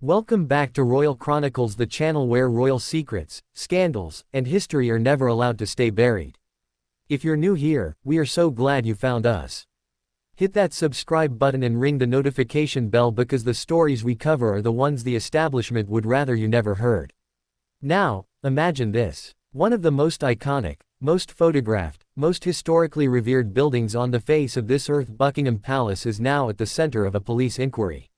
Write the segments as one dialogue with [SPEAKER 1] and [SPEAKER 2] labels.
[SPEAKER 1] Welcome back to Royal Chronicles, the channel where royal secrets, scandals, and history are never allowed to stay buried. If you're new here, we are so glad you found us. Hit that subscribe button and ring the notification bell because the stories we cover are the ones the establishment would rather you never heard. Now, imagine this. One of the most iconic, most photographed, most historically revered buildings on the face of this earth, Buckingham Palace, is now at the center of a police inquiry.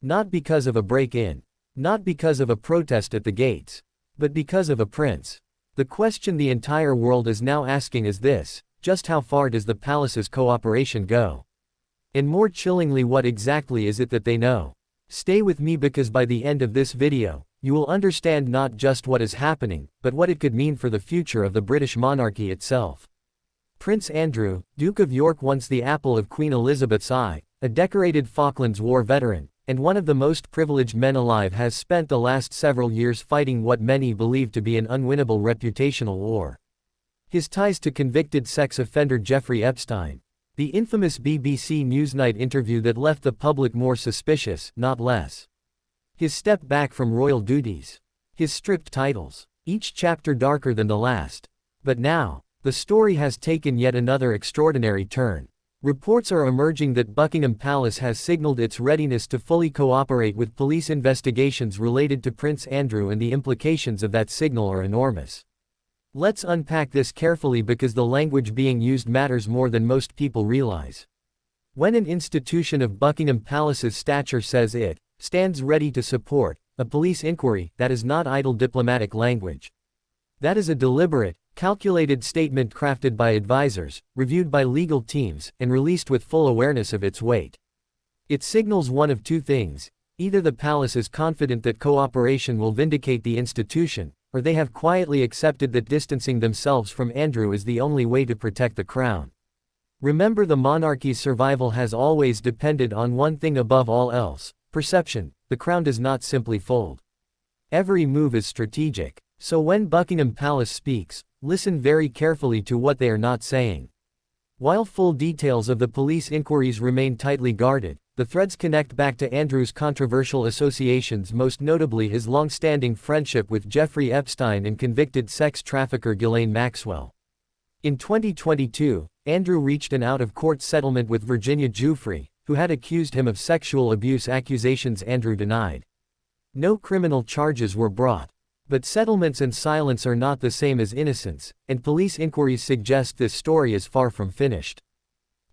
[SPEAKER 1] Not because of a break-in. Not because of a protest at the gates. But because of a prince. The question the entire world is now asking is this: just how far does the palace's cooperation go? And more chillingly, what exactly is it that they know? Stay with me because by the end of this video, you will understand not just what is happening, but what it could mean for the future of the British monarchy itself. Prince Andrew, Duke of York, once the apple of Queen Elizabeth's eye, a decorated Falklands War veteran, and one of the most privileged men alive, has spent the last several years fighting what many believe to be an unwinnable reputational war. His ties to convicted sex offender Jeffrey Epstein. The infamous BBC Newsnight interview that left the public more suspicious, not less. His step back from royal duties. His stripped titles. Each chapter darker than the last. But now, the story has taken yet another extraordinary turn. Reports are emerging that Buckingham Palace has signaled its readiness to fully cooperate with police investigations related to Prince Andrew, and the implications of that signal are enormous. Let's unpack this carefully because the language being used matters more than most people realize. When an institution of Buckingham Palace's stature says it stands ready to support a police inquiry, that is not idle diplomatic language. That is a deliberate, calculated statement crafted by advisors, reviewed by legal teams, and released with full awareness of its weight. It signals one of two things: either the palace is confident that cooperation will vindicate the institution, or they have quietly accepted that distancing themselves from Andrew is the only way to protect the crown. Remember, the monarchy's survival has always depended on one thing above all else: perception. The crown does not simply fold. Every move is strategic. So when Buckingham Palace speaks, listen very carefully to what they are not saying. While full details of the police inquiries remain tightly guarded, the threads connect back to Andrew's controversial associations, most notably his long-standing friendship with Jeffrey Epstein and convicted sex trafficker Ghislaine Maxwell. In 2022, Andrew reached an out-of-court settlement with Virginia Giuffre, who had accused him of sexual abuse accusations Andrew denied. No criminal charges were brought. But settlements and silence are not the same as innocence, and police inquiries suggest this story is far from finished.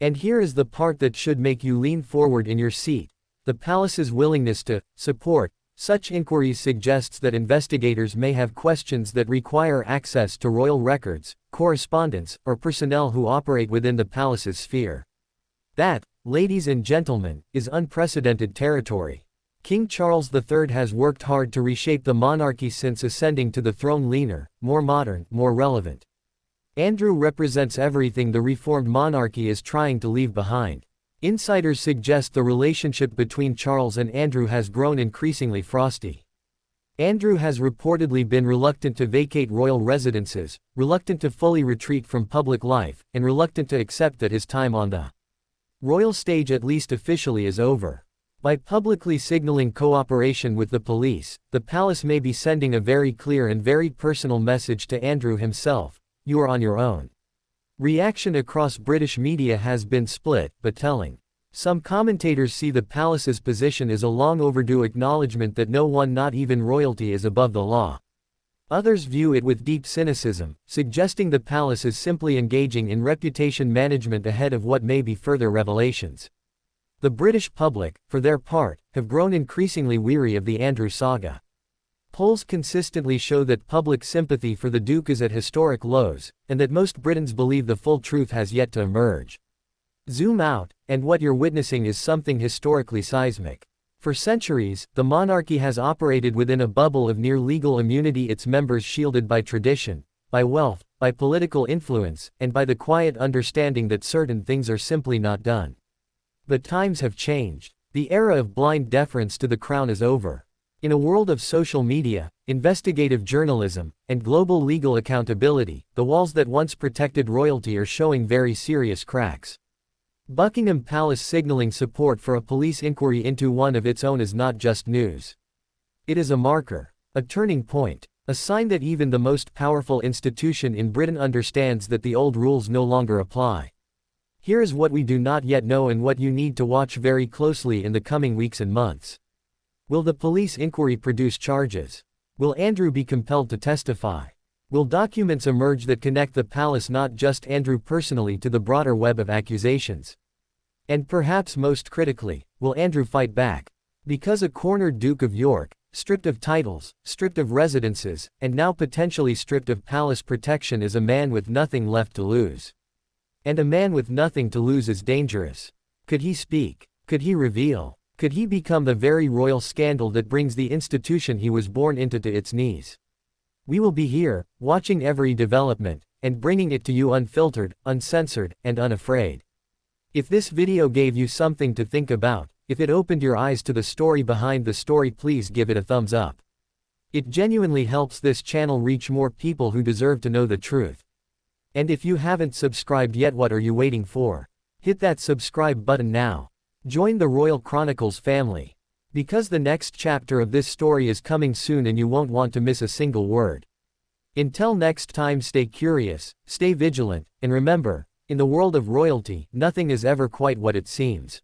[SPEAKER 1] And here is the part that should make you lean forward in your seat. The palace's willingness to support such inquiries suggests that investigators may have questions that require access to royal records, correspondence, or personnel who operate within the palace's sphere. That, ladies and gentlemen, is unprecedented territory. King Charles III has worked hard to reshape the monarchy since ascending to the throne: leaner, more modern, more relevant. Andrew represents everything the reformed monarchy is trying to leave behind. Insiders suggest the relationship between Charles and Andrew has grown increasingly frosty. Andrew has reportedly been reluctant to vacate royal residences, reluctant to fully retreat from public life, and reluctant to accept that his time on the royal stage, at least officially, is over. By publicly signaling cooperation with the police, the palace may be sending a very clear and very personal message to Andrew himself: you are on your own. Reaction across British media has been split, but telling. Some commentators see the palace's position as a long overdue acknowledgement that no one, not even royalty, is above the law. Others view it with deep cynicism, suggesting the palace is simply engaging in reputation management ahead of what may be further revelations. The British public, for their part, have grown increasingly weary of the Andrew saga. Polls consistently show that public sympathy for the Duke is at historic lows, and that most Britons believe the full truth has yet to emerge. Zoom out, and what you're witnessing is something historically seismic. For centuries, the monarchy has operated within a bubble of near-legal immunity, its members shielded by tradition, by wealth, by political influence, and by the quiet understanding that certain things are simply not done. But times have changed. The era of blind deference to the crown is over. In a world of social media, investigative journalism, and global legal accountability, the walls that once protected royalty are showing very serious cracks. Buckingham Palace signaling support for a police inquiry into one of its own is not just news. It is a marker, a turning point, a sign that even the most powerful institution in Britain understands that the old rules no longer apply. Here is what we do not yet know and what you need to watch very closely in the coming weeks and months. Will the police inquiry produce charges? Will Andrew be compelled to testify? Will documents emerge that connect the palace, not just Andrew personally, to the broader web of accusations? And perhaps most critically, will Andrew fight back? Because a cornered Duke of York, stripped of titles, stripped of residences, and now potentially stripped of palace protection, is a man with nothing left to lose. And a man with nothing to lose is dangerous. Could he speak? Could he reveal? Could he become the very royal scandal that brings the institution he was born into to its knees? We will be here, watching every development, and bringing it to you unfiltered, uncensored, and unafraid. If this video gave you something to think about, if it opened your eyes to the story behind the story, please give it a thumbs up. It genuinely helps this channel reach more people who deserve to know the truth. And if you haven't subscribed yet, what are you waiting for? Hit that subscribe button now. Join the Royal Chronicles family. Because the next chapter of this story is coming soon and you won't want to miss a single word. Until next time, stay curious, stay vigilant, and remember, in the world of royalty, nothing is ever quite what it seems.